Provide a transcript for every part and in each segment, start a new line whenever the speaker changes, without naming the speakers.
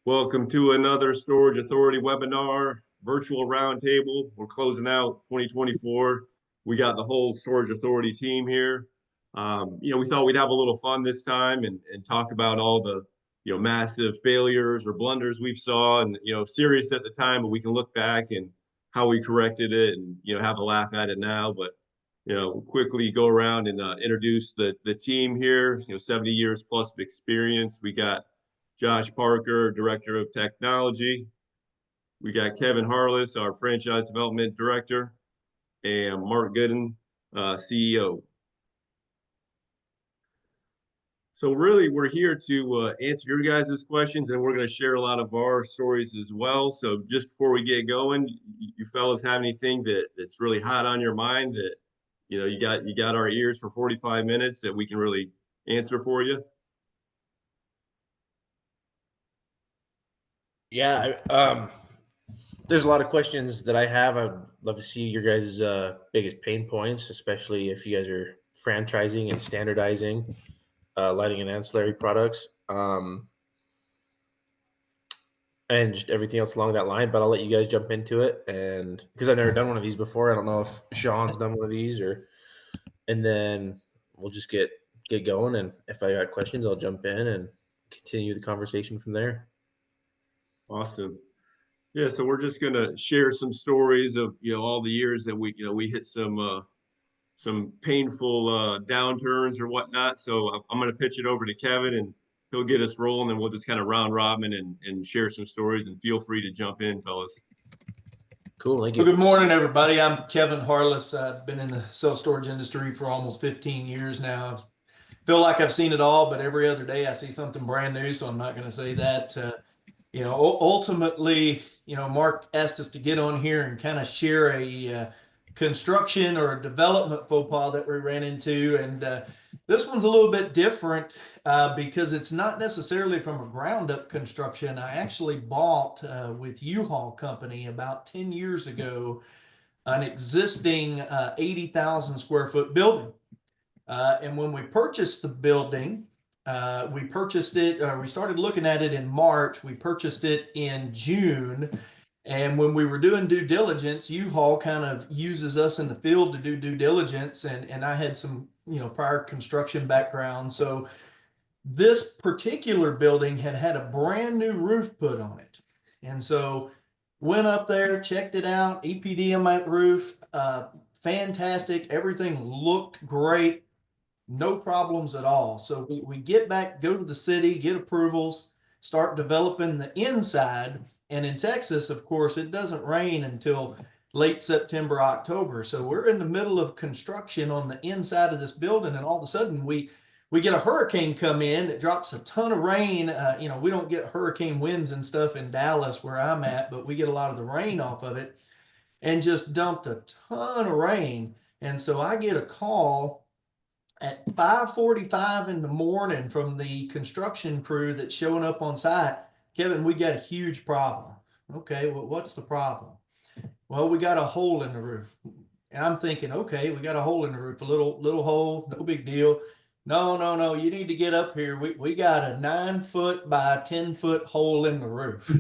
Welcome to another Storage Authority webinar, virtual roundtable. We're closing out 2024. We got the whole Storage Authority team here. We thought we'd have a little fun this time and talk about all the, massive failures or blunders we've saw and, serious at the time, but we can look back and how we corrected it and, have a laugh at it now. But, we'll quickly go around and introduce the team here, 70 years plus of experience. We got Josh Parker, Director of Technology. We got Kevin Harless, our Franchise Development Director, and Marc Goodin, CEO. So really, we're here to answer your guys' questions, and we're going to share a lot of our stories as well. So just before we get going, you fellas have anything that's really hot on your mind that, you got our ears for 45 minutes that we can really answer for you?
Yeah, there's a lot of questions that I have. I'd love to see your guys' biggest pain points, especially if you guys are franchising and standardizing lighting and ancillary products, and just everything else along that line. But I'll let you guys jump into it, and because I've never done one of these before, I don't know if Sean's done one of these, and then we'll just get going. And if I got questions, I'll jump in and continue the conversation from there.
Awesome. Yeah, so we're just gonna share some stories of all the years that we hit some painful downturns or whatnot. So I'm gonna pitch it over to Kevin and he'll get us rolling, and we'll just kind of round robin and share some stories. And feel free to jump in, fellas.
Cool, thank you.
Well, good morning, everybody. I'm Kevin Harless. I've been in the self-storage industry for almost 15 years now. I feel like I've seen it all, but every other day I see something brand new. So I'm not going to say that. Ultimately, Mark asked us to get on here and kind of share a construction or a development faux pas that we ran into. And this one's a little bit different because it's not necessarily from a ground up construction. I actually bought with U-Haul Company about 10 years ago an existing 80,000 square foot building. And when we purchased the building, we purchased it, we started looking at it in March. We purchased it in June. And when we were doing due diligence, U-Haul kind of uses us in the field to do due diligence. And I had some, prior construction background. So this particular building had a brand new roof put on it. And so went up there, checked it out, EPD on that roof, fantastic. Everything looked great. No problems at all. So we get back, go to the city, get approvals, start developing the inside. And in Texas, of course, it doesn't rain until late September, October. So we're in the middle of construction on the inside of this building. And all of a sudden we get a hurricane come in that drops a ton of rain. We don't get hurricane winds and stuff in Dallas where I'm at, but we get a lot of the rain off of it, and just dumped a ton of rain. And so I get a call at 5:45 in the morning from the construction crew that's showing up on site. Kevin, we got a huge problem. Okay, well, what's the problem? Well, we got a hole in the roof. And I'm thinking, okay, we got a hole in the roof, a little hole, no big deal. No, you need to get up here. We got a 9-foot by 10-foot hole in the roof.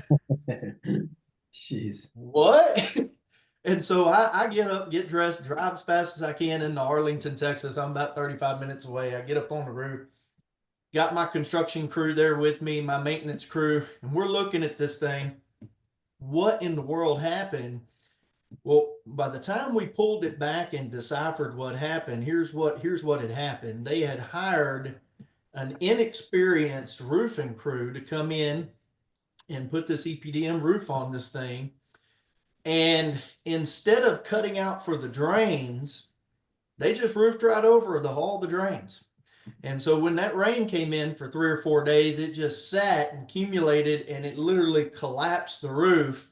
Jeez.
What? And so I get up, get dressed, drive as fast as I can into Arlington, Texas. I'm about 35 minutes away. I get up on the roof, got my construction crew there with me, my maintenance crew, and we're looking at this thing. What in the world happened? Well, by the time we pulled it back and deciphered what happened, here's what had happened. They had hired an inexperienced roofing crew to come in and put this EPDM roof on this thing. And instead of cutting out for the drains, they just roofed right over all the drains. And so when that rain came in for 3 or 4 days, it just sat and accumulated, and it literally collapsed the roof.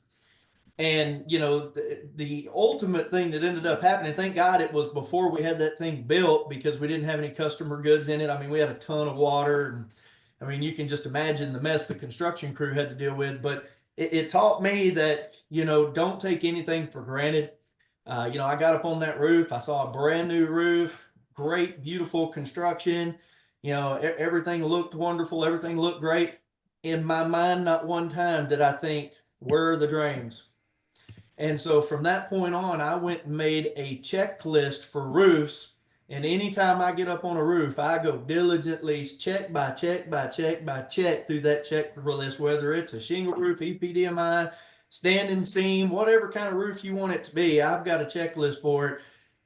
And, the ultimate thing that ended up happening, thank God it was before we had that thing built, because we didn't have any customer goods in it. I mean, we had a ton of water, and I mean, you can just imagine the mess the construction crew had to deal with. But it taught me that, don't take anything for granted. I got up on that roof. I saw a brand new roof, great, beautiful construction. Everything looked wonderful. Everything looked great. in my mind, not one time did I think, where are the drains? And so from that point on, I went and made a checklist for roofs. And anytime I get up on a roof, I go diligently check by check by check by check through that checklist, whether it's a shingle roof, EPDMI, standing seam, whatever kind of roof you want it to be. I've got a checklist for it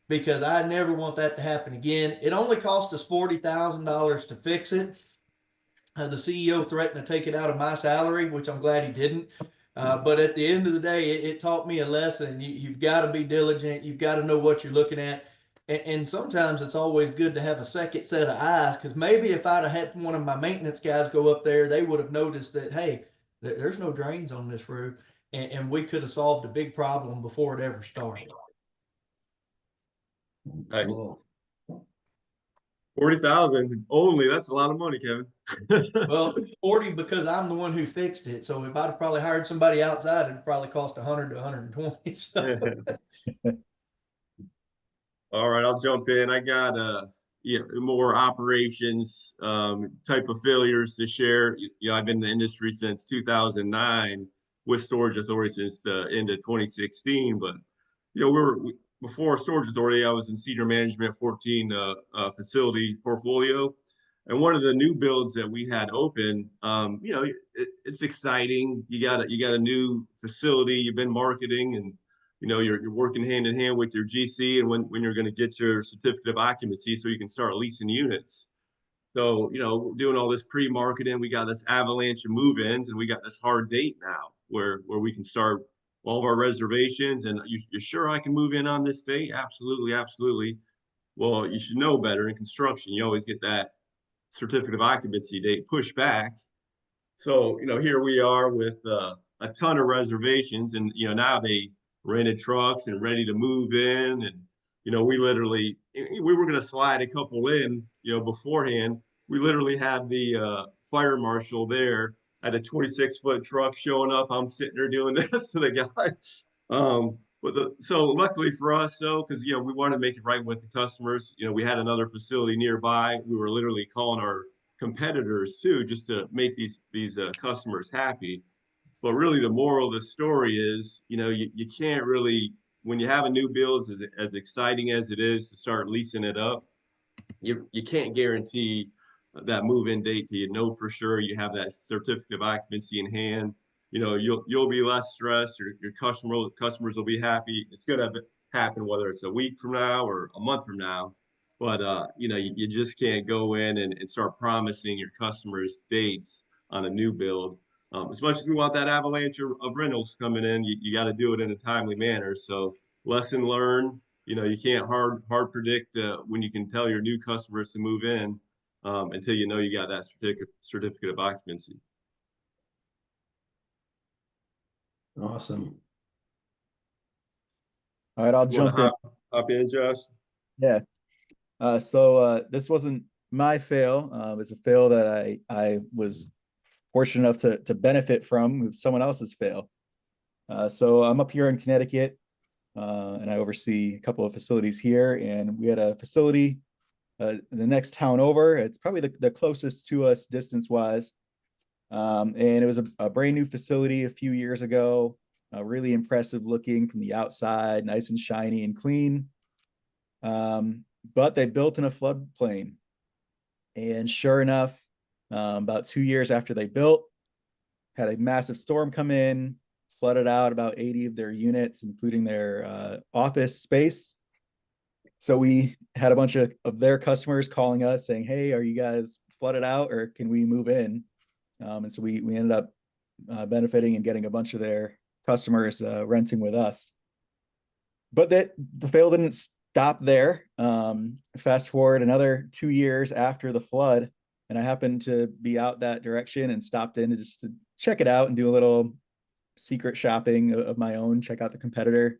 because I never want that to happen again. It only cost us $40,000 to fix it. The CEO threatened to take it out of my salary, which I'm glad he didn't. But at the end of the day, it taught me a lesson. You've got to be diligent. You've got to know what you're looking at. And sometimes it's always good to have a second set of eyes, because maybe if I'd have had one of my maintenance guys go up there, they would have noticed that, hey, there's no drains on this roof. And we could have solved a big problem before it ever started.
Nice.
Cool.
40,000 only. That's a lot of money, Kevin.
Well, 40 because I'm the one who fixed it. So if I'd have probably hired somebody outside, it'd probably cost 100 to 120. So.
All right, I'll jump in. I got more operations type of failures to share. I've been in the industry since 2009 with Storage Authority since the end of 2016. But before Storage Authority, I was in senior management, 14 facility portfolio. And one of the new builds that we had open, it's exciting. You got a new facility, you've been marketing, and you're working hand in hand with your GC, and when you're going to get your certificate of occupancy so you can start leasing units. So, we're doing all this pre-marketing. We got this avalanche of move-ins, and we got this hard date now where we can start all of our reservations. And you're sure I can move in on this date? Absolutely, absolutely. Well, you should know better. In construction, you always get that certificate of occupancy date pushed back. So, here we are with a ton of reservations, and now they rented trucks and ready to move in. And we were going to slide a couple in beforehand. We literally had the fire marshal there at a 26-foot truck showing up. I'm sitting there doing this to the guy. So luckily for us, though, because we wanted to make it right with the customers. We had another facility nearby. We were literally calling our competitors too, just to make these customers happy. But really, the moral of the story is, you can't really, when you have a new build as exciting as it is to start leasing it up, you can't guarantee that move-in date till you know for sure you have that certificate of occupancy in hand. You'll be less stressed. Your customers will be happy. It's gonna happen whether it's a week from now or a month from now. But you just can't go in and start promising your customers dates on a new build. As much as we want that avalanche of rentals coming in, you got to do it in a timely manner. So lesson learned. You can't hard predict when you can tell your new customers to move in until you got that certificate of occupancy.
Awesome.
All right, I'll jump in.
Hop in, Josh.
Yeah. So this wasn't my fail. It's a fail that I was fortunate enough to benefit from with someone else's fail. So I'm up here in Connecticut, and I oversee a couple of facilities here. And we had a facility the next town over. It's probably the closest to us distance-wise. And it was a brand new facility a few years ago, really impressive looking from the outside, nice and shiny and clean. But they built in a floodplain. And sure enough, about 2 years after they built, had a massive storm come in, flooded out about 80 of their units, including their office space. So we had a bunch of their customers calling us saying, hey, are you guys flooded out, or can we move in? And so we ended up benefiting and getting a bunch of their customers renting with us. But the fail didn't stop there. Fast forward another 2 years after the flood, and I happened to be out that direction and stopped in just to check it out and do a little secret shopping of my own, check out the competitor.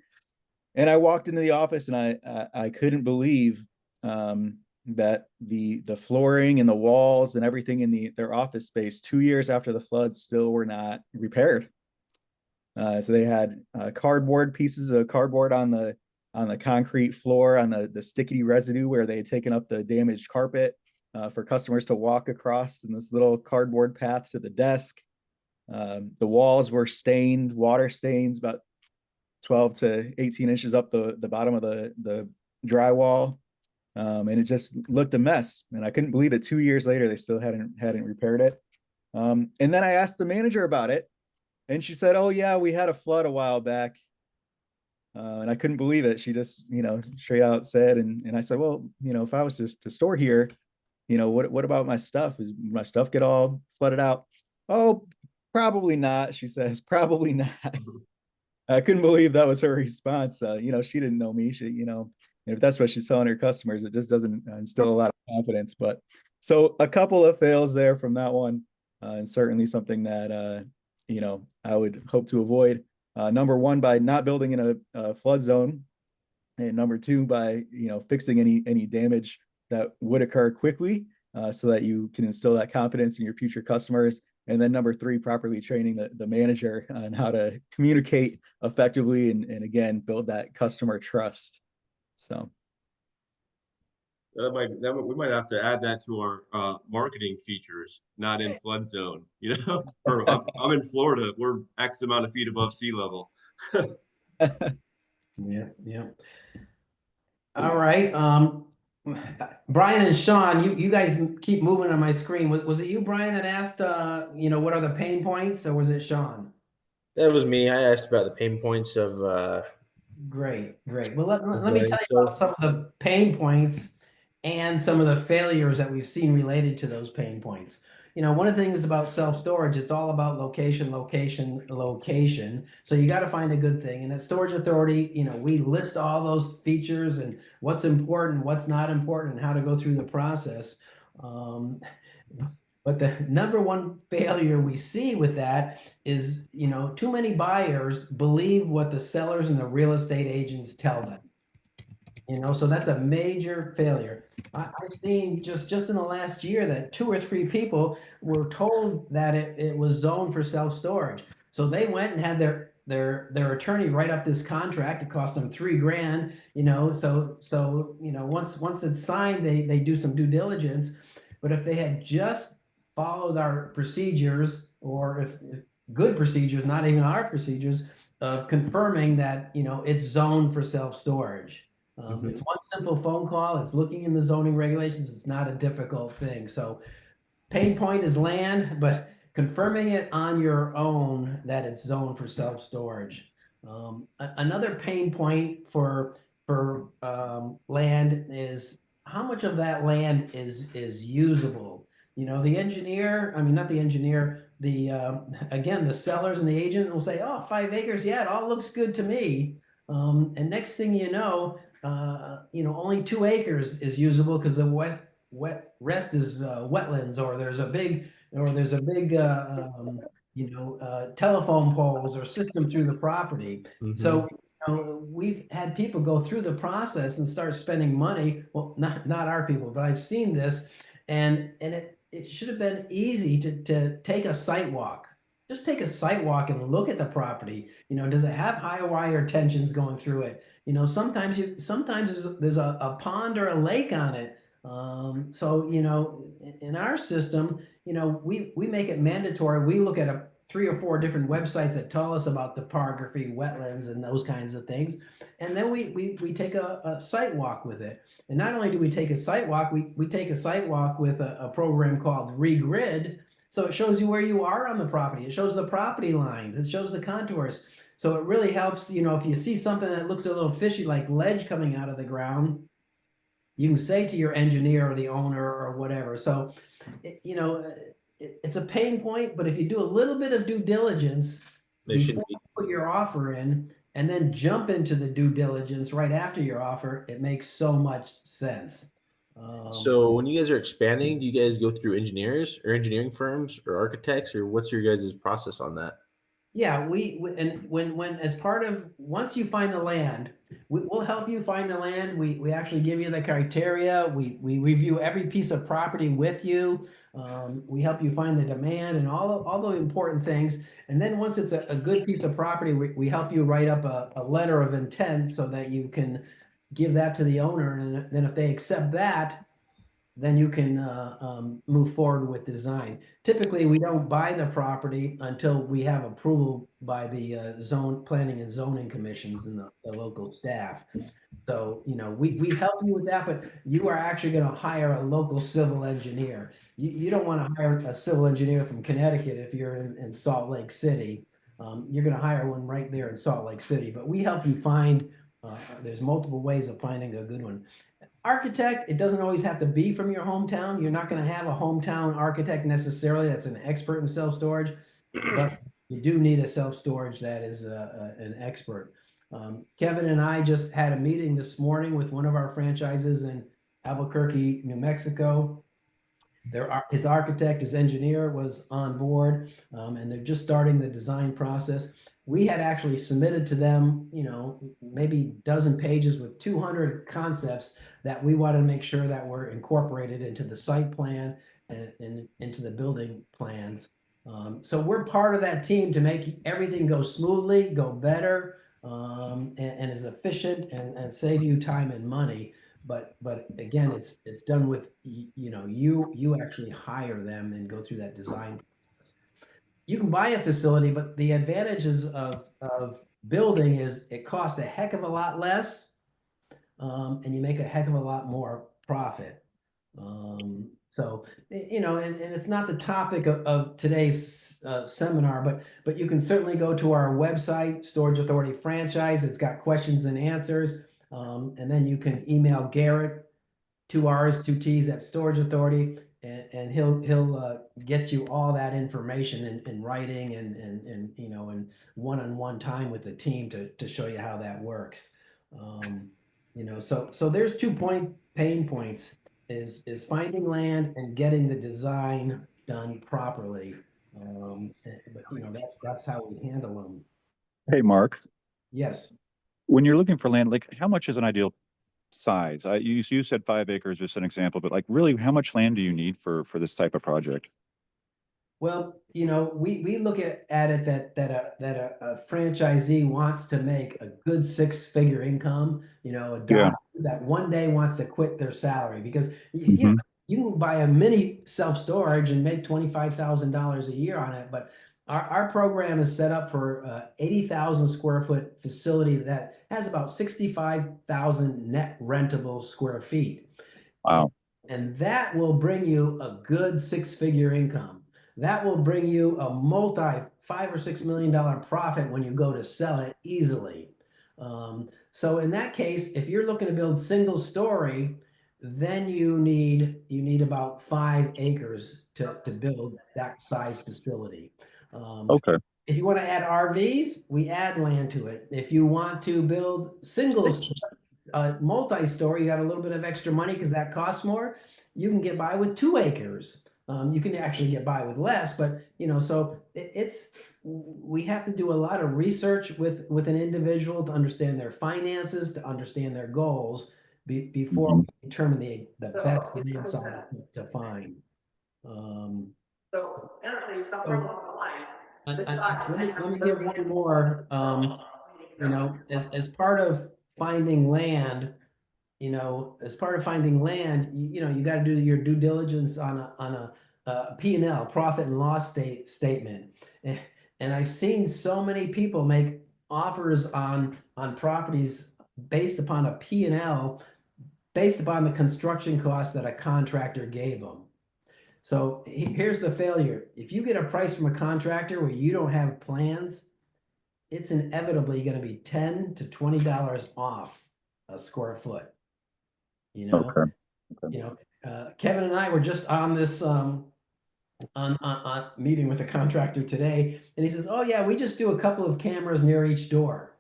And I walked into the office, and I couldn't believe that the flooring and the walls and everything in their office space 2 years after the flood still were not repaired. So they had cardboard pieces of cardboard on the concrete floor, on the sticky residue where they had taken up the damaged carpet for customers to walk across in this little cardboard path to the desk. The walls were stained, water stains, about 12 to 18 inches up the bottom of the drywall. And it just looked a mess. And I couldn't believe it. 2 years later, they still hadn't repaired it. And then I asked the manager about it, and she said, "Oh yeah, we had a flood a while back." And I couldn't believe it. She just, straight out said, and I said, "Well, if I was to store here, what about my stuff? Is my stuff get all flooded out?" "Oh, probably not," she says. "Probably not." I couldn't believe that was her response. She didn't know me. She, if that's what she's telling her customers, it just doesn't instill a lot of confidence. But so a couple of fails there from that one, and certainly something that I would hope to avoid. Number one, by not building in a flood zone, and number two, by fixing any damage that would occur quickly, so that you can instill that confidence in your future customers. And then number three, properly training the manager on how to communicate effectively and again, build that customer trust. So
we might have to add that to our marketing features, not in flood zone, or I'm in Florida, we're X amount of feet above sea level.
Yeah. All right. Brian and Sean, you guys keep moving on my screen. Was it you, Brian, that asked, what are the pain points, or was it Sean?
That was me. I asked about the pain points of.
Great. Well, let me tell you about some of the pain points and some of the failures that we've seen related to those pain points. One of the things about self-storage, it's all about location. So you got to find a good thing. And at Storage Authority, we list all those features and what's important, what's not important, and how to go through the process. But the number one failure we see with that is, too many buyers believe what the sellers and the real estate agents tell them. So that's a major failure. I've seen just in the last year that 2 or 3 people were told that it was zoned for self-storage. So they went and had their attorney write up this contract. It cost them $3,000, so once it's signed, they do some due diligence. But if they had just followed our procedures, or if good procedures, not even our procedures, of confirming that, it's zoned for self-storage. It's one simple phone call. It's looking in the zoning regulations. It's not a difficult thing. So pain point is land, but confirming it on your own that it's zoned for self-storage. Another pain point for land is how much of that land is usable. The engineer, not the engineer, again, the sellers and the agent will say, "Oh, 5 acres. Yeah, it all looks good to me." And next thing you know, only 2 acres is usable because the rest is wetlands, or there's a big telephone poles or system through the property. So we've had people go through the process and start spending money. Well, not our people, but I've seen this, and it should have been easy to take a site walk. Just take a site walk and look at the property. Does it have high wire tensions going through it? Sometimes there's a pond or a lake on it. So in our system, we make it mandatory. We look at 3 or 4 different websites that tell us about topography, wetlands, and those kinds of things. And then we take a site walk with it. And not only do we take a site walk, we take a site walk with a program called Regrid. So it shows you where you are on the property. It shows the property lines. It shows the contours. So it really helps, if you see something that looks a little fishy, like ledge coming out of the ground, you can say to your engineer or the owner or whatever. So, it's a pain point, but if you do a little bit of due diligence before you put your offer in, and then jump into the due diligence right after your offer, it makes so much sense.
So when you guys are expanding, do you guys go through engineers or engineering firms or architects, or what's your guys' process on that?
Yeah, and when as part of, once you find the land, we'll help you find the land. We actually give you the criteria. We review every piece of property with you. We help you find the demand and all the important things. And then once it's a good piece of property, we help you write up a letter of intent so that you can give that to the owner. And then if they accept that, then you can move forward with design. Typically, we don't buy the property until we have approval by the zone planning and zoning commissions and the local staff. So, we help you with that, but you are actually going to hire a local civil engineer. You don't want to hire a civil engineer from Connecticut if you're in Salt Lake City. You're going to hire one right there in Salt Lake City, but we help you find, there's multiple ways of finding a good one. Architect, it doesn't always have to be from your hometown. You're not going to have a hometown architect necessarily that's an expert in self-storage, but you do need a self-storage that is an expert. Kevin and I just had a meeting this morning with one of our franchises in Albuquerque, New Mexico. His architect, his engineer was on board, and they're just starting the design process. We had actually submitted to them, maybe a dozen pages with 200 concepts that we wanted to make sure that were incorporated into the site plan and into the building plans. So we're part of that team to make everything go smoothly, go better, and is efficient and save you time and money. But again, it's done with, you actually hire them and go through that design process. You can buy a facility, but the advantages of building is it costs a heck of a lot less, and you make a heck of a lot more profit. So, and it's not the topic of today's seminar, but you can certainly go to our website, Storage Authority Franchise. It's got questions and answers. And then you can email Garrett, 2 R's, 2 T's at Storage Authority, and he'll get you all that information in writing and one-on-one time with the team to show you how that works. So there's 2 pain points is finding land and getting the design done properly. That's how we handle them.
Hey, Mark,
Yes.
when you're looking for land, like how much is an ideal size? You said 5 acres, just an example, but like really, how much land do you need for this type of project?
Well, we look at it that a franchisee wants to make a good 6-figure income, a doctor that one day wants to quit their salary, because you can buy a mini self-storage and make $25,000 a year on it, but our program is set up for 80,000 square foot facility that has about 65,000 net rentable square feet.
Wow.
And that will bring you a good 6-figure income. That will bring you a $5 or $6 million profit when you go to sell it easily. So in that case, if you're looking to build single story, then you need about 5 acres to build that size facility.
Okay.
If you want to add RVs, we add land to it. If you want to build singles, multi-story, you got a little bit of extra money because that costs more. You can get by with 2 acres. You can actually get by with less, but so we have to do a lot of research with an individual to understand their finances, to understand their goals before we determine the best land site to find. Let me give one more. As part of finding land, you got to do your due diligence on a P&L, profit and loss statement. And I've seen so many people make offers on properties based upon a P&L, based upon the construction costs that a contractor gave them. So here's the failure. If you get a price from a contractor where you don't have plans, it's inevitably going to be $10 to $20 off a square foot.
Okay.
Kevin and I were just on this on meeting with a contractor today, and he says, "Oh yeah, we just do a couple of cameras near each door."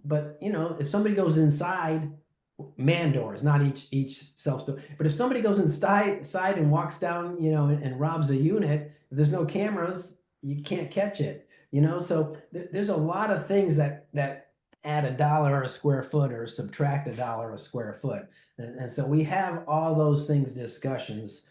But if somebody goes inside, man doors, not each self-store. But if somebody goes inside and walks down, and robs a unit, if there's no cameras, you can't catch it. So there's a lot of things that add $1 a square foot or subtract $1 a square foot. And so we have all those things discussions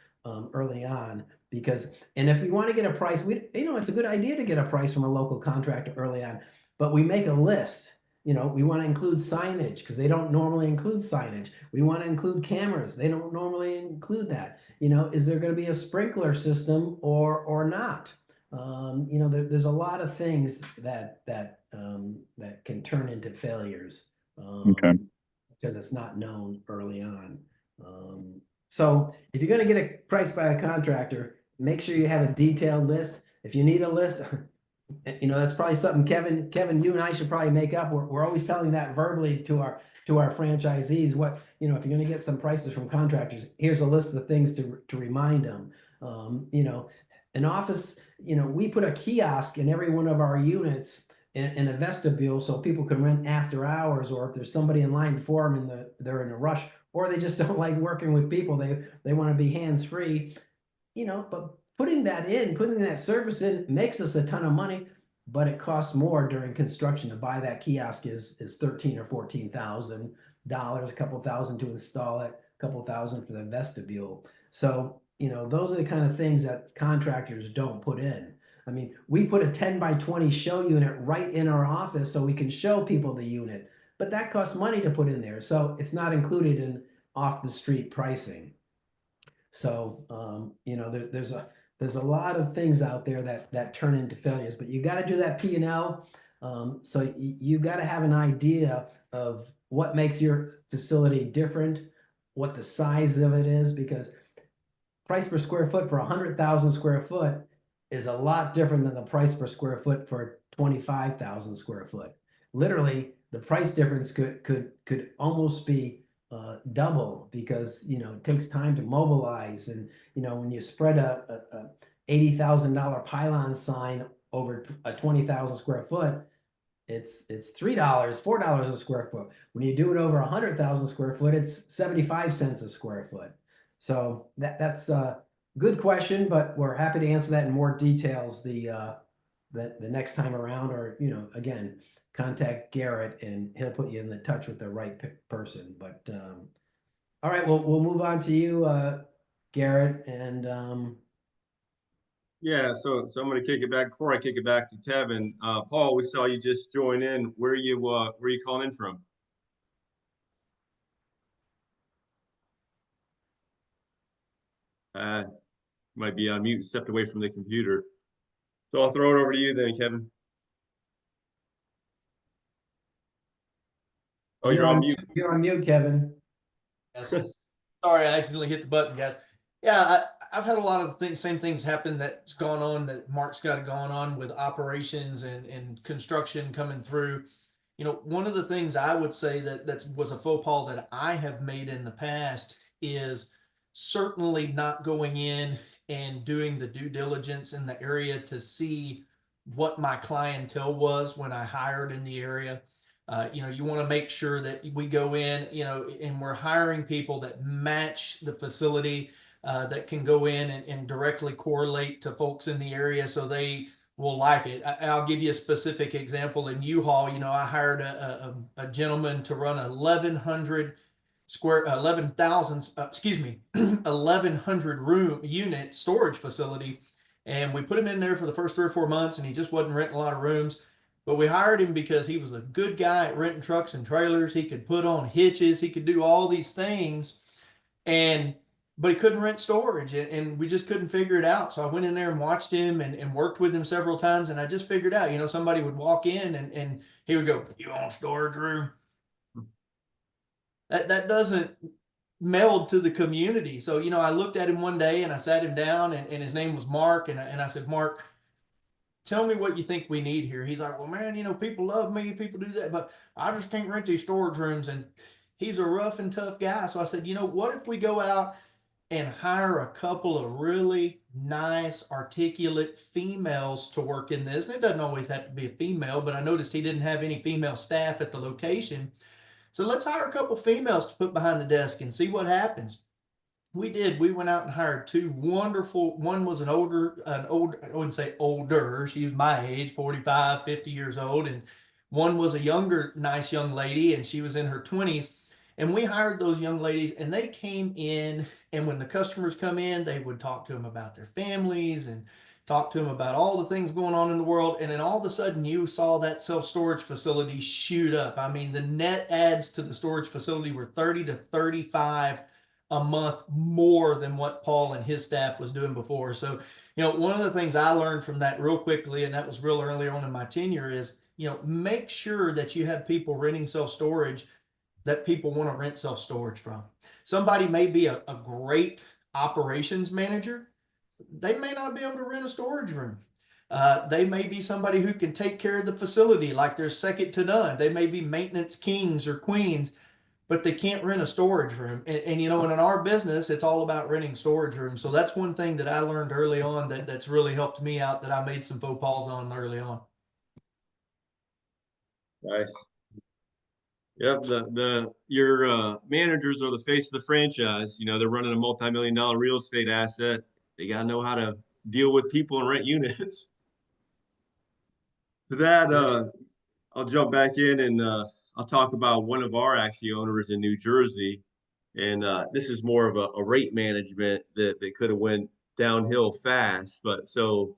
early on, and if we want to get a price, it's a good idea to get a price from a local contractor early on, but we make a list we want to include signage because they don't normally include signage. We want to include cameras. They don't normally include that. Is there going to be a sprinkler system or not? There's a lot of things that can turn into failures.
Okay.
Because it's not known early on. So if you're going to get a price by a contractor, make sure you have a detailed list. If you need a list, that's probably something Kevin, you and I should probably make up. We're always telling that verbally to our franchisees. What, if you're going to get some prices from contractors, here's a list of things to remind them. An office, we put a kiosk in every one of our units in a vestibule so people can rent after hours, or if there's somebody in line before them and they're in a rush, or they just don't like working with people, they want to be hands-free, but putting that service in makes us a ton of money, but it costs more during construction. To buy that kiosk is $13,000 or $14,000, a couple thousand to install it, a couple thousand for the vestibule. So those are the kind of things that contractors don't put in. I mean, we put a 10 by 20 show unit right in our office so we can show people the unit, but that costs money to put in there. So it's not included in off the street pricing. So, there's a lot of things out there that turn into failures, but you got to do that P&L. So you got to have an idea of what makes your facility different, what the size of it is, because price per square foot for 100,000 square foot is a lot different than the price per square foot for 25,000 square foot. Literally, the price difference could almost be double, because it takes time to mobilize, and when you spread a $80,000 pylon sign over a 20,000 square foot, it's $3, $4 a square foot. When you do it over 100,000 square foot, it's 75 cents a square foot. So that's a good question, but we're happy to answer that in more details the next time around, or again, contact Garrett and he'll put you in the touch with the right person. But all right, we'll move on to you, Garrett, and
Yeah, so I'm going to kick it back. Before I kick it back to Kevin, Paul, we saw you just join in. Where are you calling in from? Might be on mute, stepped away from the computer. So I'll throw it over to you then, Kevin. Oh, you're on mute.
You're on mute, Kevin.
Yes. Sorry, I accidentally hit the button, guys. Yeah, I've had a lot of same things happen that's gone on, that Mark's got going on with operations and construction coming through. One of the things I would say that was a faux pas that I have made in the past is certainly not going in and doing the due diligence in the area to see what my clientele was when I hired in the area. You want to make sure that we go in, and we're hiring people that match the facility, that can go in and directly correlate to folks in the area so they will like it. I'll give you a specific example. In U-Haul, I hired a gentleman to run 1,100 room unit storage facility. And we put him in there for the first 3 or 4 months, and he just wasn't renting a lot of rooms. But we hired him because he was a good guy at renting trucks and trailers. He could put on hitches. He could do all these things. But he couldn't rent storage, and we just couldn't figure it out. So I went in there and watched him and worked with him several times. And I just figured out, somebody would walk in and he would go, "You want a storage room?" That doesn't meld to the community. So, I looked at him one day and I sat him down, and his name was Mark. And I said, "Mark, tell me what you think we need here." He's like, "Well, man, people love me, people do that, but I just can't rent these storage rooms." And he's a rough and tough guy. So I said, what if we go out and hire a couple of really nice, articulate females to work in this? And it doesn't always have to be a female, but I noticed he didn't have any female staff at the location. So let's hire a couple females to put behind the desk and see what happens. We did. We went out and hired 2 wonderful. One was an older, I wouldn't say older. She was my age, 45, 50 years old. And one was a younger, nice young lady, and she was in her 20s. And we hired those young ladies, and they came in, and when the customers come in, they would talk to them about their families and, talk to them about all the things going on in the world. And then all of a sudden you saw that self-storage facility shoot up. I mean, the net adds to the storage facility were 30 to 35 a month more than what Paul and his staff was doing before. So, one of the things I learned from that real quickly, and that was real early on in my tenure, is, make sure that you have people renting self-storage that people want to rent self-storage from. Somebody may be a great operations manager. They may not be able to rent a storage room. They may be somebody who can take care of the facility like they're second to none. They may be maintenance kings or queens, but they can't rent a storage room. And in our business, it's all about renting storage rooms. So that's one thing that I learned early on that's really helped me out, that I made some faux pas on early on.
Nice. Yep, your managers are the face of the franchise. They're running a multi-million-dollar real estate asset. They gotta know how to deal with people and rent units. To that, I'll jump back in and I'll talk about one of our actually owners in New Jersey. And this is more of a rate management that could have went downhill fast. But so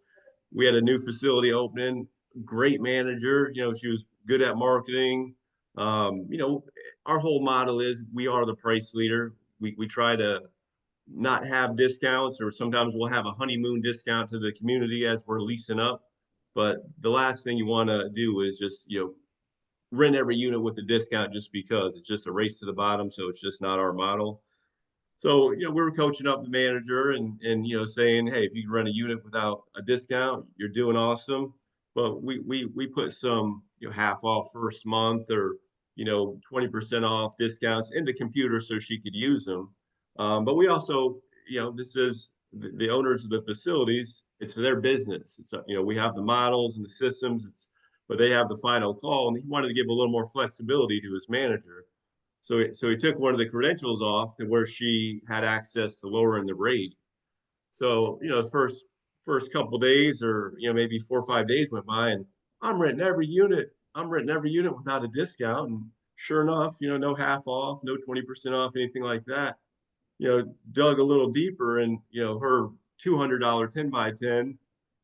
we had a new facility opening, great manager. She was good at marketing. Our whole model is we are the price leader. We try to not have discounts, or sometimes we'll have a honeymoon discount to the community as we're leasing up. But the last thing you want to do is just, rent every unit with a discount just because. It's just a race to the bottom. So it's just not our model. So, we were coaching up the manager and saying, hey, if you can rent a unit without a discount, you're doing awesome. But we put some, half off first month, or, 20% off discounts in the computer so she could use them. But we also, this is the owners of the facilities, it's their business. It's, we have the models and the systems, but they have the final call, and he wanted to give a little more flexibility to his manager. So he took one of the credentials off to where she had access to lowering the rate. So, the first couple days, or, maybe 4 or 5 days went by, and I'm renting every unit. I'm renting every unit without a discount. And sure enough, no half off, no 20% off, anything like that. Dug a little deeper, and, her $200 10 by 10,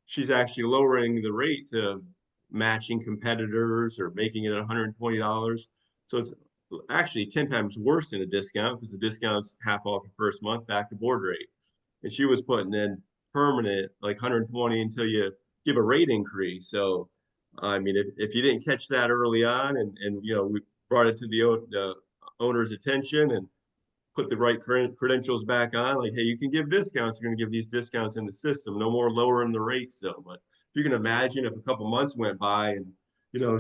she's actually lowering the rate to matching competitors or making it $120. So it's actually 10 times worse than a discount, because the discount's half off the first month, back to board rate. And she was putting in permanent, like 120 until you give a rate increase. So, I mean, if you didn't catch that early on, and we brought it to the owner's attention and put the right credentials back on, like, hey, you can give discounts. You're going to give these discounts in the system. No more lowering the rates, though. But you can imagine if a couple months went by and,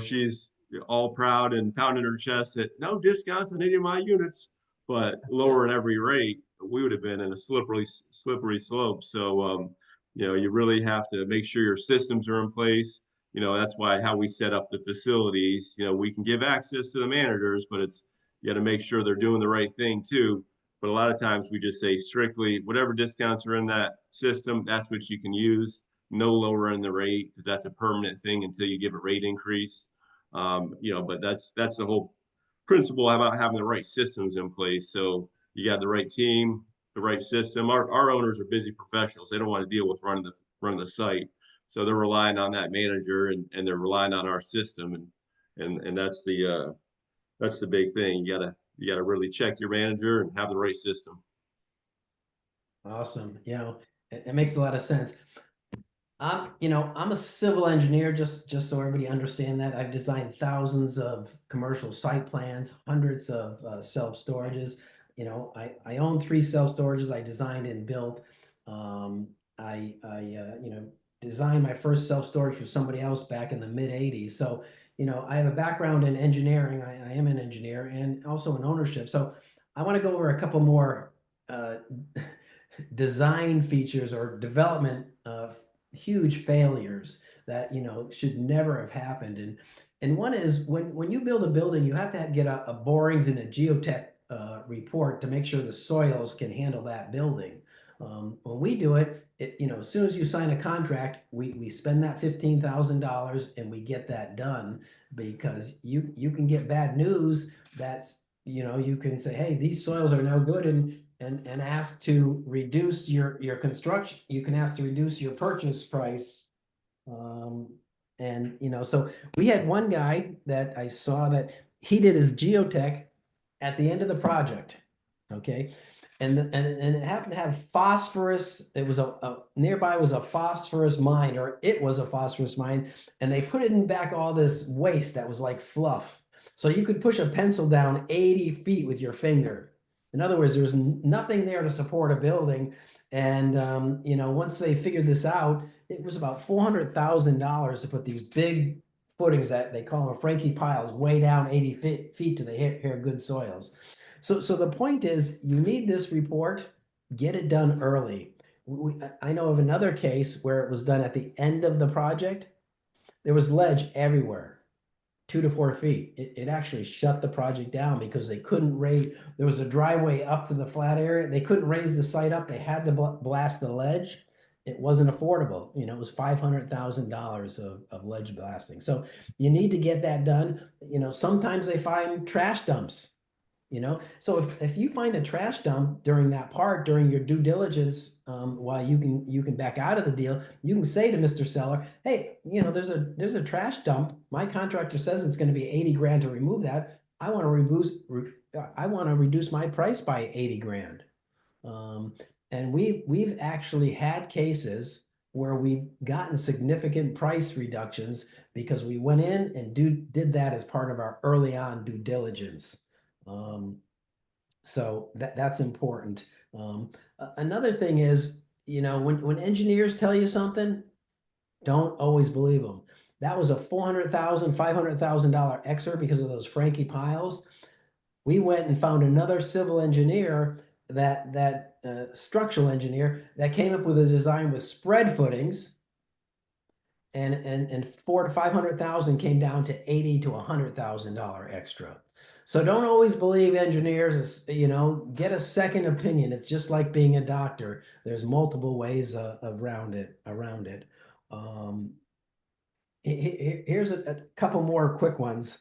she's all proud and pounding her chest that no discounts on any of my units, but lowering every rate, we would have been in a slippery slope. So, you really have to make sure your systems are in place. That's why how we set up the facilities, we can give access to the managers, but you got to make sure they're doing the right thing too. But a lot of times we just say strictly whatever discounts are in that system, that's what you can use. No lowering the rate, because that's a permanent thing until you give a rate increase. But that's the whole principle about having the right systems in place. So you got the right team, the right system. Our owners are busy professionals. They don't want to deal with running the site. So they're relying on that manager, and they're relying on our system. And that's the big thing. You gotta really check your manager and have the right system.
Awesome. It makes a lot of sense. I'm a civil engineer, just so everybody understand that. I've designed thousands of commercial site plans, hundreds of self-storages. I own 3 self-storages I designed and built. I designed my first self-storage for somebody else back in the mid-'80s. So, I have a background in engineering. I am an engineer, and also in ownership. So I want to go over a couple more design features or development of huge failures that should never have happened. And one is when you build a building, you have to get a borings and a geotech report to make sure the soils can handle that building. When we do it, as soon as you sign a contract, we spend that $15,000 and we get that done, because you can get bad news. That's you can say, hey, these soils are no good, and and ask to reduce your construction. You can ask to reduce your purchase price. And, you know, so we had one guy that I saw that he did his geotech at the end of the project. Okay. And it happened to have phosphorus. It was nearby was a phosphorus mine, or it was a phosphorus mine. And they put it in back all this waste that was like fluff. So you could push a pencil down 80 feet with your finger. In other words, there was nothing there to support a building. And, you know, once they figured this out, it was about $400,000 to put these big footings that they call them Frankie piles way down 80 feet to the hair good soils. So the point is, you need this report, get it done early. I know of another case where it was done at the end of the project. There was ledge everywhere, 2 to 4 feet. It actually shut the project down because they couldn't raise. There was a driveway up to the flat area. They couldn't raise the site up. They had to blast the ledge. It wasn't affordable. You know, it was $500,000 of ledge blasting. So you need to get that done. You know, sometimes they find trash dumps. You know, so if you find a trash dump during that part, during your due diligence, while you can back out of the deal, you can say to Mr. Seller, hey, you know, there's a trash dump. My contractor says it's going to be 80 grand to remove that. I want to reduce my price by 80 grand. And we've actually had cases where we've gotten significant price reductions because we went in and did that as part of our early on due diligence. So that's important. Another thing is, you know, when engineers tell you something, don't always believe them. That was a $400,000, $500,000 extra because of those Frankie piles. We went and found another civil engineer, that structural engineer, that came up with a design with spread footings. And $400,000 to $500,000 came down to $80,000 to $100,000 extra. So don't always believe engineers. You know, get a second opinion. It's just like being a doctor. There's multiple ways around it. Here's a couple more quick ones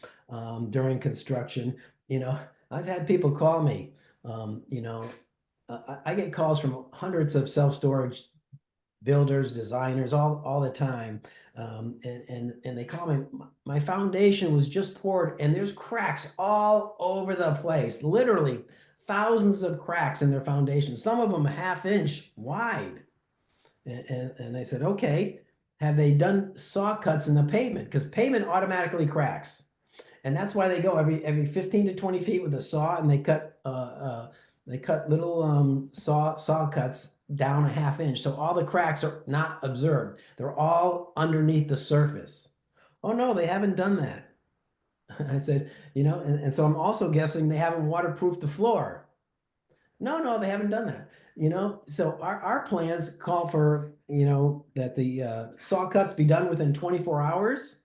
during construction. You know, I've had people call me. You know, I get calls from hundreds of self-storage builders, designers, all the time. And they call me, my foundation was just poured and there's cracks all over the place, literally thousands of cracks in their foundation, some of them a ½ inch wide. And I said, okay, have they done saw cuts in the pavement? Because pavement automatically cracks. And that's why they go every 15 to 20 feet with a saw, and they cut little saw cuts down a ½ inch. So all the cracks are not observed. They're all underneath the surface. Oh no, they haven't done that. I said, you know, and so I'm also guessing they haven't waterproofed the floor. No, they haven't done that. You know, so our plans call for, you know, that the saw cuts be done within 24 hours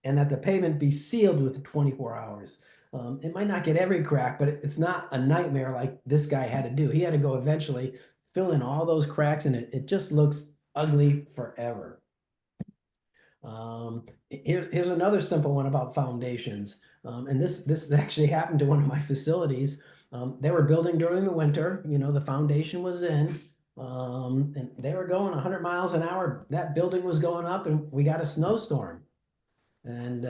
and that the pavement be sealed within 24 hours. It might not get every crack, but it's not a nightmare like this guy had to do. He had to go eventually fill in all those cracks, and it just looks ugly forever. Here's another simple one about foundations. And this actually happened to one of my facilities. They were building during the winter, you know, the foundation was in, and they were going 100 miles an hour. That building was going up, and we got a snowstorm. And,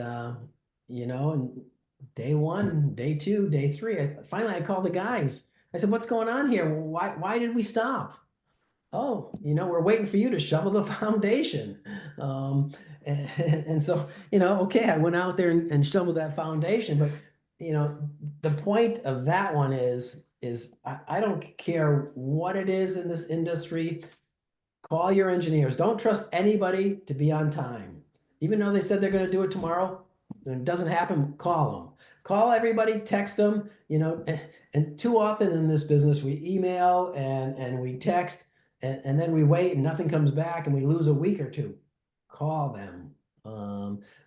you know, and day 1, day 2, day 3, finally I called the guys. I said, what's going on here? Why did we stop? Oh, you know, we're waiting for you to shovel the foundation. And so, you know, okay, I went out there and shoveled that foundation. But, you know, the point of that one is I don't care what it is in this industry. Call your engineers. Don't trust anybody to be on time. Even though they said they're going to do it tomorrow, and it doesn't happen, call them. Call everybody, text them, you know, and too often in this business, we email and we text and then we wait and nothing comes back and we lose a week or two. Call them.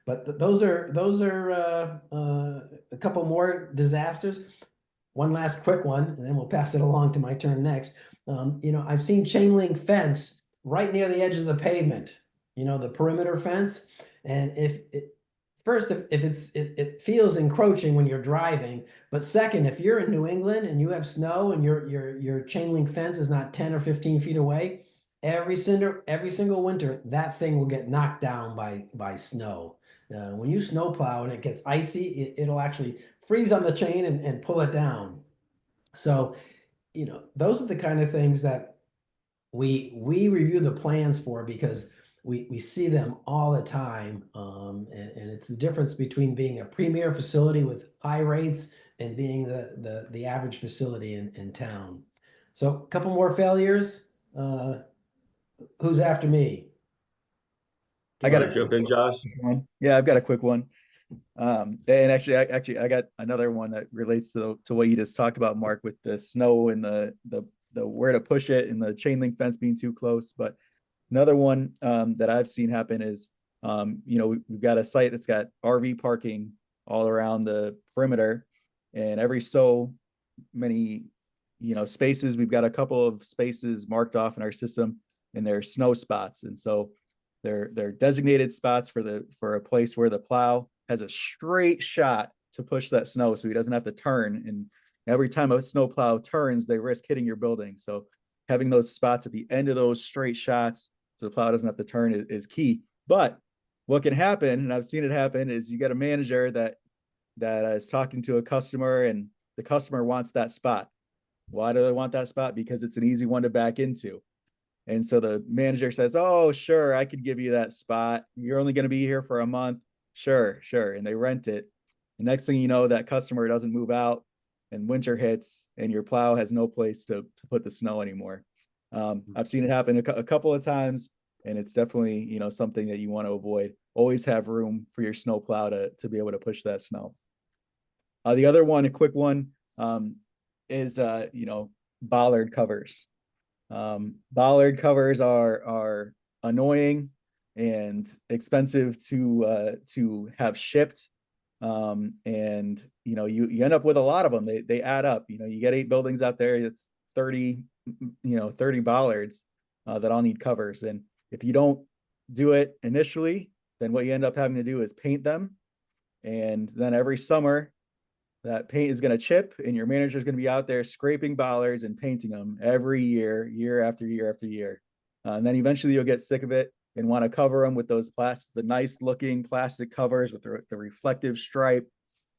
But those are a couple more disasters. One last quick one, and then we'll pass it along to my turn next. You know, I've seen chain link fence right near the edge of the pavement, you know, the perimeter fence. And first, if it feels encroaching when you're driving, but second, if you're in New England and you have snow and your chain link fence is not 10 or 15 feet away, every single winter, that thing will get knocked down by snow. When you snow plow and it gets icy, it'll actually freeze on the chain and pull it down. So, those are the kind of things that we review the plans for, because we see them all the time. And it's the difference between being a premier facility with high rates and being the average facility in town. So a couple more failures. Who's after me?
I got
to jump in, Josh.
Yeah, I've got a quick one. And actually, I got another one that relates to what you just talked about, Mark, with the snow and the where to push it and the chain link fence being too close. But another one that I've seen happen is, we've got a site that's got RV parking all around the perimeter, and every so many, spaces, we've got a couple of spaces marked off in our system, and they're snow spots. And so they're designated spots for a place where the plow has a straight shot to push that snow, so he doesn't have to turn. And every time a snow plow turns, they risk hitting your building. So having those spots at the end of those straight shots, so the plow doesn't have to turn, is key. But what can happen, and I've seen it happen, is you get a manager that is talking to a customer, and the customer wants that spot. Why do they want that spot? Because it's an easy one to back into. And so the manager says, "Oh, sure, I could give you that spot. You're only going to be here for a month." Sure. And they rent it. The next thing you know, that customer doesn't move out, and winter hits, and your plow has no place to put the snow anymore. I've seen it happen a couple of times, and it's definitely, something that you want to avoid. Always have room for your snow plow to be able to push that snow. The other one, a quick one, is bollard covers. Bollard covers are annoying and expensive to have shipped. And you end up with a lot of them. They add up. You get 8 buildings out there, it's 30 bollards that all need covers. And if you don't do it initially, then what you end up having to do is paint them. And then every summer, that paint is going to chip, and your manager is going to be out there scraping bollards and painting them every year after year after year. And then eventually you'll get sick of it and want to cover them with those the nice looking plastic covers with the reflective stripe.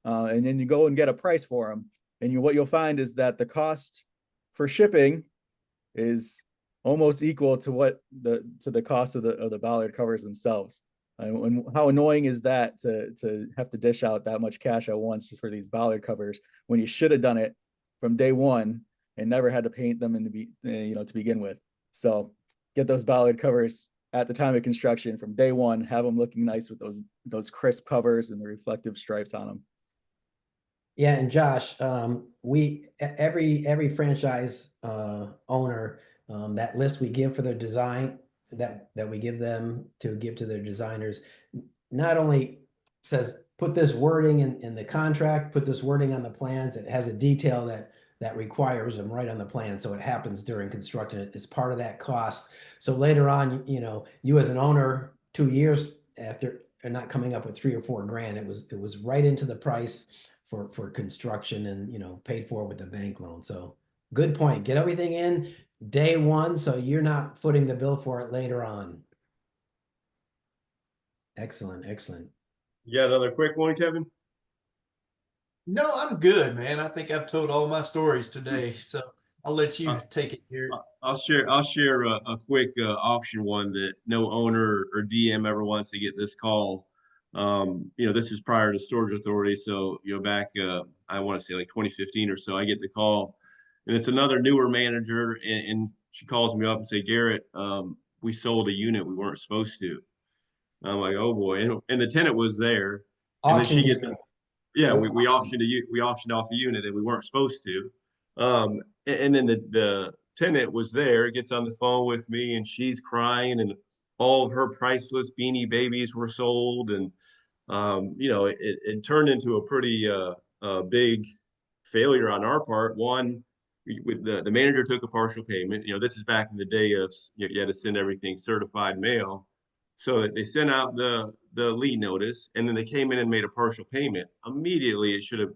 And then you go and get a price for them. And what you'll find is that the cost for shipping is almost equal to the cost of the bollard covers themselves. And how annoying is that to have to dish out that much cash at once for these bollard covers, when you should have done it from day one and never had to paint them to begin with. So get those bollard covers at the time of construction from day one, have them looking nice with those crisp covers and the reflective stripes on them.
Yeah, and Josh, every franchise owner, that list we give for their design, that we give them to give to their designers, not only says put this wording in the contract, put this wording on the plans. It has a detail that requires them right on the plan, so it happens during construction. It's part of that cost. So later on, you as an owner, 2 years after, are not coming up with $3 or $4 grand. It was right into the price for construction, and paid for with the bank loan. So good point. Get everything in day one, so you're not footing the bill for it later on. Excellent.
You got another quick one, Kevin?
No, I'm good, man. I think I've told all my stories today, so I'll let you take it here.
I'll share a quick auction one that no owner or DM ever wants to get this call. This is prior to Storage Authority, so back I want to say like 2015 or so, I get the call, and it's another newer manager, and she calls me up and say, "Garrett, we sold a unit we weren't supposed to." I'm like, "Oh boy," and the tenant was there, and then she gets, yeah, we auctioned off a unit that we weren't supposed to, and then the tenant was there, gets on the phone with me, and she's crying, and all of her priceless Beanie Babies were sold, and it turned into a pretty big failure on our part. One, with the manager took a partial payment. This is back in the day of you had to send everything certified mail. So they sent out the lien notice, and then they came in and made a partial payment. Immediately, it should have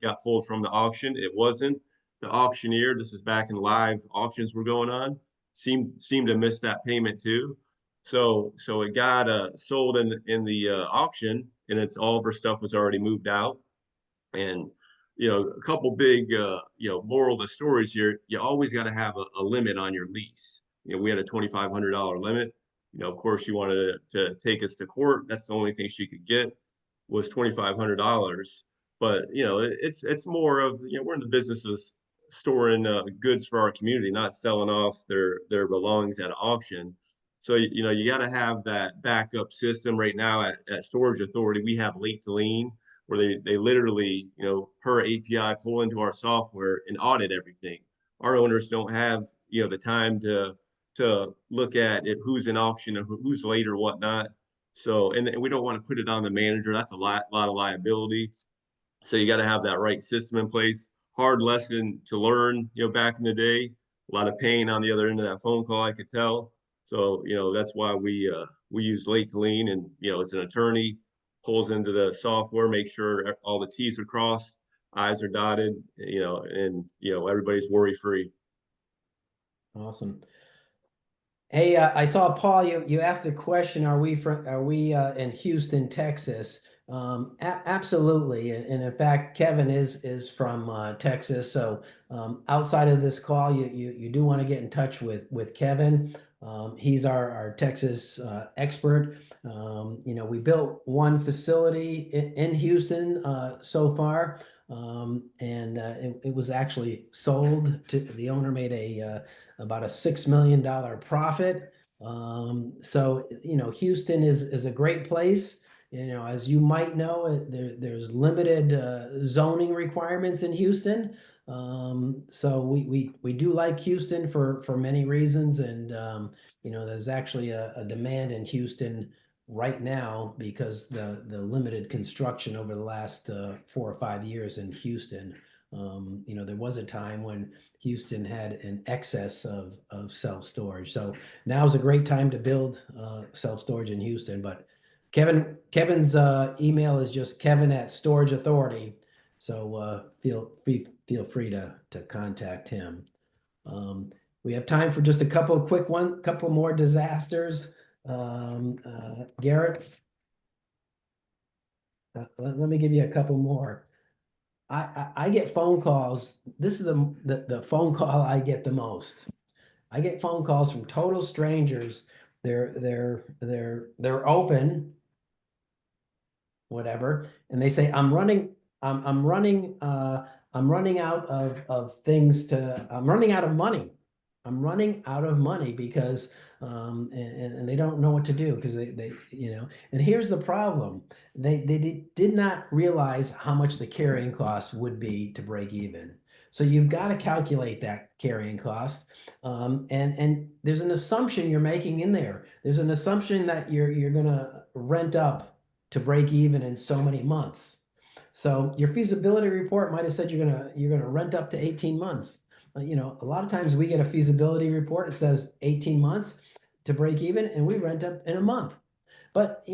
got pulled from the auction. It wasn't. The auctioneer, this is back in live auctions were going on, seemed to miss that payment too. So it got sold in the auction, and it's all of her stuff was already moved out. And a couple big moral of the stories here, you always got to have a limit on your lease. We had a $2,500 limit. Of course, she wanted to take us to court. That's the only thing she could get was $2,500. But it's more of we're in the business of storing goods for our community, not selling off their belongings at auction. So you got to have that backup system. Right now at Storage Authority, we have late to lien, where they literally per API pull into our software and audit everything. Our owners don't have the time to look at it, who's in auction and who's late or whatnot. So, and we don't want to put it on the manager. That's a lot of liability. So you got to have that right system in place. Hard lesson to learn, back in the day. A lot of pain on the other end of that phone call, I could tell. So, that's why we use late to lien, and it's an attorney pulls into the software, make sure all the T's are crossed, I's are dotted, and everybody's worry free.
Awesome. Hey, I saw Paul. You asked the question: Are we in Houston, Texas? Absolutely, and in fact, Kevin is from Texas. So outside of this call, you do want to get in touch with Kevin. He's our Texas expert. We built one facility in Houston so far, and it was actually sold to the owner. Made about a $6 million profit. So Houston is a great place. As you might know, there's limited zoning requirements in Houston. So we do like Houston for many reasons, and there's actually a demand in Houston right now because the limited construction over the last 4 or 5 years in Houston. There was a time when Houston had an excess of self-storage. So now is a great time to build self-storage in Houston. But Kevin's email is just Kevin@Storage Authority. So feel free to contact him. We have time for just a couple more disasters. Garrett, let me give you a couple more. I get phone calls. This is the phone call I get the most. I get phone calls from total strangers. They're open, whatever, and they say, I'm running out of things I'm running out of money. I'm running out of money because and they don't know what to do because they and here's the problem. They did not realize how much the carrying cost would be to break even. So you've got to calculate that carrying cost. And there's an assumption you're making in there. There's an assumption that you're gonna rent up to break even in so many months. So your feasibility report might have said you're gonna rent up to 18 months. A lot of times we get a feasibility report. It says 18 months to break even, and we rent up in a month. But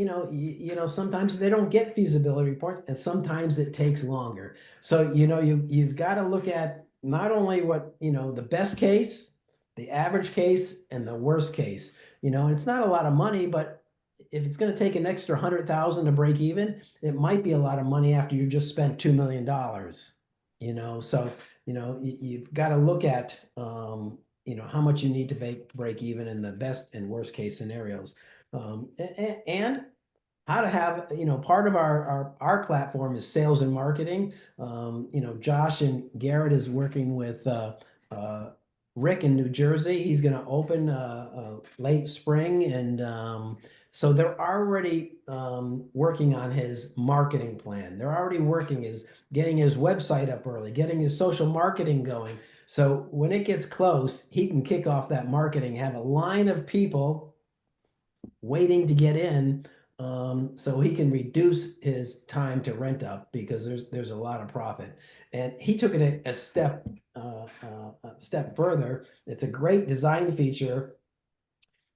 sometimes they don't get feasibility reports, and sometimes it takes longer. So you've got to look at not only what the best case, the average case, and the worst case. And it's not a lot of money, but if it's going to take an extra 100,000 to break even, it might be a lot of money after you just spent $2 million. So you've got to look at how much you need to break even in the best and worst case scenarios, and how to have part of our platform is sales and marketing. Josh and Garrett is working with Rick in New Jersey. He's going to open late spring, and so they're already working on his marketing plan. They're already working is getting his website up early, getting his social marketing going. So when it gets close, he can kick off that marketing, have a line of people waiting to get in, so he can reduce his time to rent up because there's a lot of profit. And he took it a step further. It's a great design feature.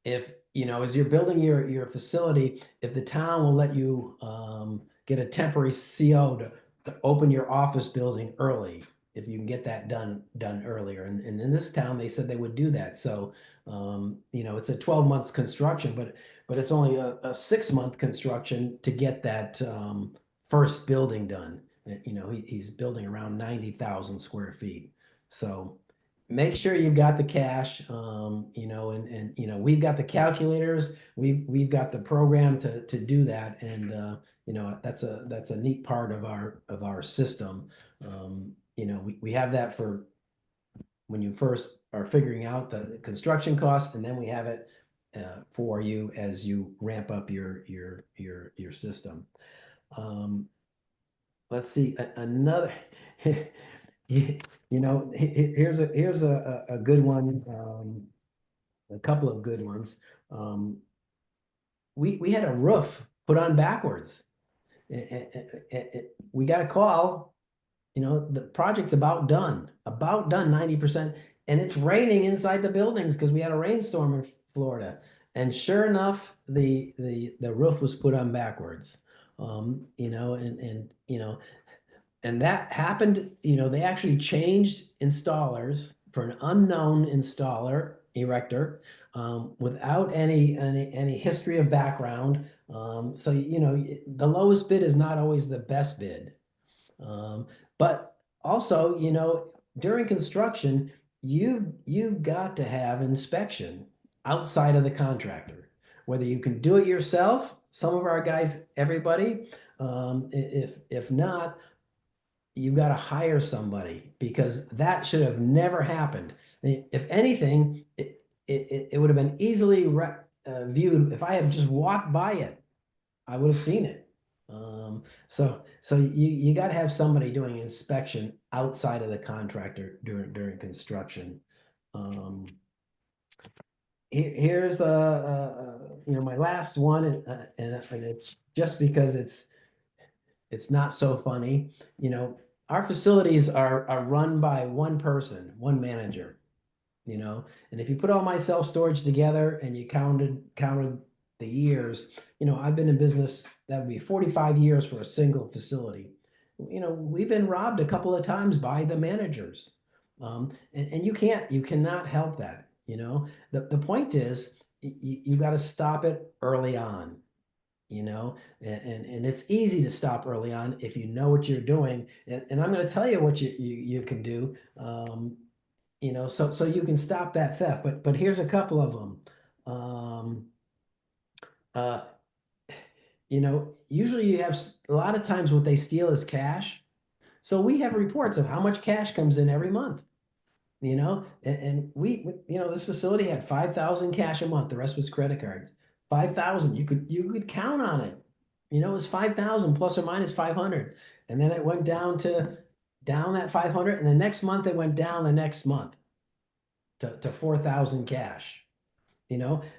If as you're building your facility, if the town will let you get a temporary CO to open your office building early, if you can get that done earlier. And in this town, they said they would do that. So, it's a 12 months construction, but it's only a 6-month construction to get that first building done. He's building around 90,000 square feet. So make sure you've got the cash, and we've got the calculators, we've got the program to do that. And, that's a neat part of our system. We have that for when you first are figuring out the construction costs, and then we have it for you as you ramp up your system. Let's see, another, here's a good one, a couple of good ones. We had a roof put on backwards. We got a call, the project's about done 90%, and it's raining inside the buildings because we had a rainstorm in Florida. And sure enough, the roof was put on backwards. And that happened, they actually changed installers for an unknown installer, erector, without any history of background. So, the lowest bid is not always the best bid. But also, during construction, you've got to have inspection outside of the contractor, whether you can do it yourself. Some of our guys, everybody, if not, you've got to hire somebody, because that should have never happened. If anything, it would have been easily viewed. If I had just walked by it, I would have seen it. So you got to have somebody doing inspection outside of the contractor during construction. Here's my last one, and it's just because it's not so funny. Our facilities are run by one person, one manager. And if you put all my self-storage together and you counted the years, I've been in business, that would be 45 years for a single facility. We've been robbed a couple of times by the managers. And you cannot help that. The point is, you got to stop it early on. And it's easy to stop early on if you know what you're doing. And I'm going to tell you what you can do, so you can stop that theft. But here's a couple of them. Usually you have, a lot of times what they steal is cash. So we have reports of how much cash comes in every month, and we this facility had 5,000 cash a month. The rest was credit cards. 5,000, you could count on it. It was 5,000 plus or minus 500. And then it went down that 500. And the next month it went down the next month to 4,000 cash,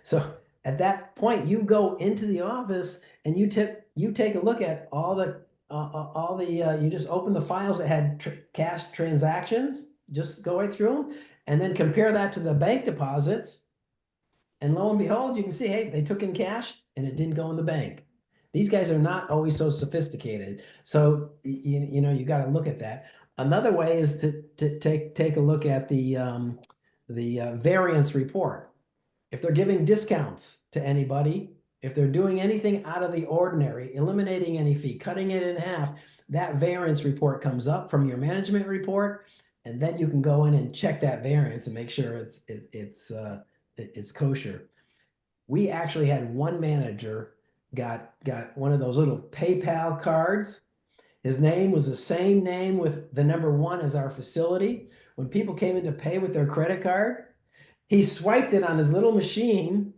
So at that point, you go into the office and you take a look at all the you just open the files that had cash transactions, just go right through them, and then compare that to the bank deposits. And lo and behold, you can see, hey, they took in cash and it didn't go in the bank. These guys are not always so sophisticated. So, you got to look at that. Another way is to take a look at the variance report. If they're giving discounts to anybody, if they're doing anything out of the ordinary, eliminating any fee, cutting it in half, that variance report comes up from your management report. And then you can go in and check that variance and make sure it's kosher. We actually had one manager got one of those little PayPal cards. His name was the same name with the number 1 as our facility. When people came in to pay with their credit card, he swiped it on his little machine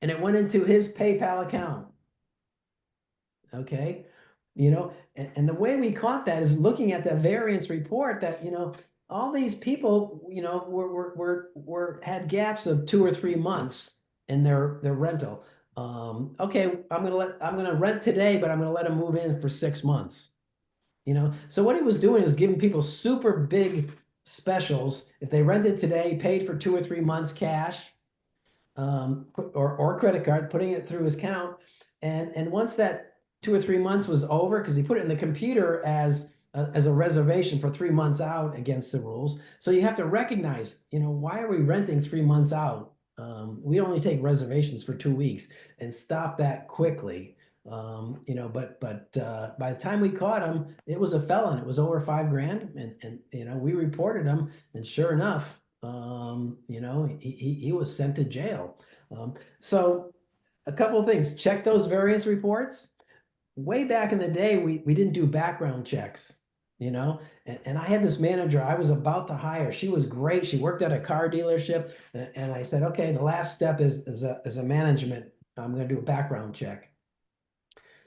and it went into his PayPal account. Okay. And the way we caught that is looking at the variance report that, all these people, had gaps of 2 or 3 months in their rental. Okay, I'm gonna rent today, but I'm gonna let them move in for 6 months. So what he was doing is giving people super big specials. If they rented today, paid for 2 or 3 months cash, or credit card, putting it through his account. And once that 2 or 3 months was over, because he put it in the computer as a reservation for 3 months out against the rules. So you have to recognize, why are we renting 3 months out? We only take reservations for 2 weeks, and stop that quickly. But by the time we caught him, it was a felon. It was over $5,000, and we reported him, and sure enough, he was sent to jail. So a couple of things: check those variance reports. Way back in the day, we didn't do background checks, and I had this manager I was about to hire. She was great. She worked at a car dealership, and I said, okay, the last step is a management. I'm going to do a background check.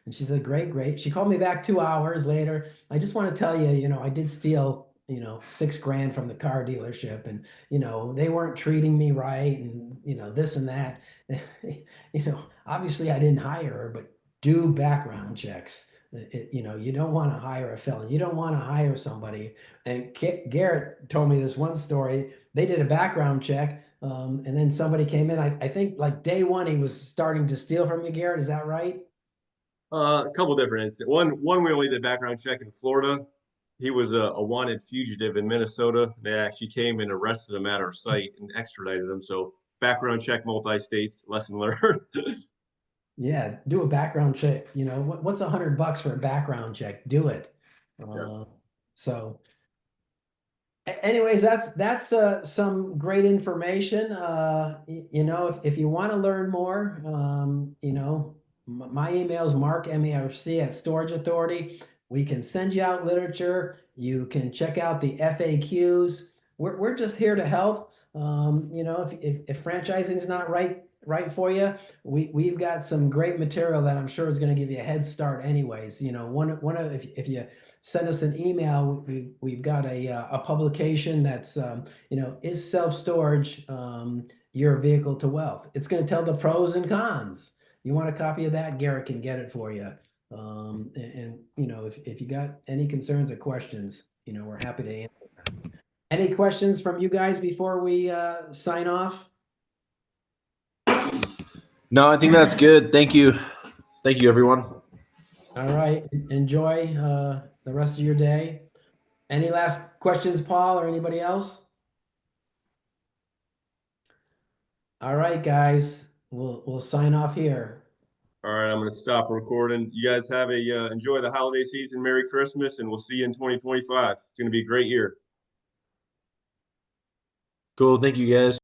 And she said, great. She called me back 2 hours later. I just want to tell you, I did steal, $6,000 from the car dealership, and, they weren't treating me right, and, this and that. Obviously I didn't hire her, but do background checks. You don't want to hire a felon. You don't want to hire somebody. And Garrett told me this one story. They did a background check, and then somebody came in. I think like day one, he was starting to steal from you, Garrett. Is that right?
A couple different instances. One we only did background check in Florida. He was a wanted fugitive in Minnesota. They actually came and arrested him at our site and extradited him. So background check, multi-states, lesson learned.
Yeah, do a background check. What's $100 for a background check? Do it.
Yeah.
So anyways, that's some great information. If you want to learn more, my email is marc, at Storage Authority. We can send you out literature. You can check out the FAQs. We're just here to help. If franchising is not right for you, we've got some great material that I'm sure is going to give you a head start anyways. If you send us an email, we've got a publication that's is self-storage your vehicle to wealth. It's going to tell the pros and cons. You want a copy of that, Garrett can get it for you. If you got any concerns or questions, we're happy to answer them. Any questions from you guys before we sign off?
No, I think that's good. Thank you. Thank you, everyone.
All right. Enjoy the rest of your day. Any last questions, Paul, or anybody else? All right, guys. We'll sign off here.
All right, I'm going to stop recording. You guys have enjoy the holiday season. Merry Christmas, and we'll see you in 2025. It's going to be a great year.
Cool. Thank you, guys.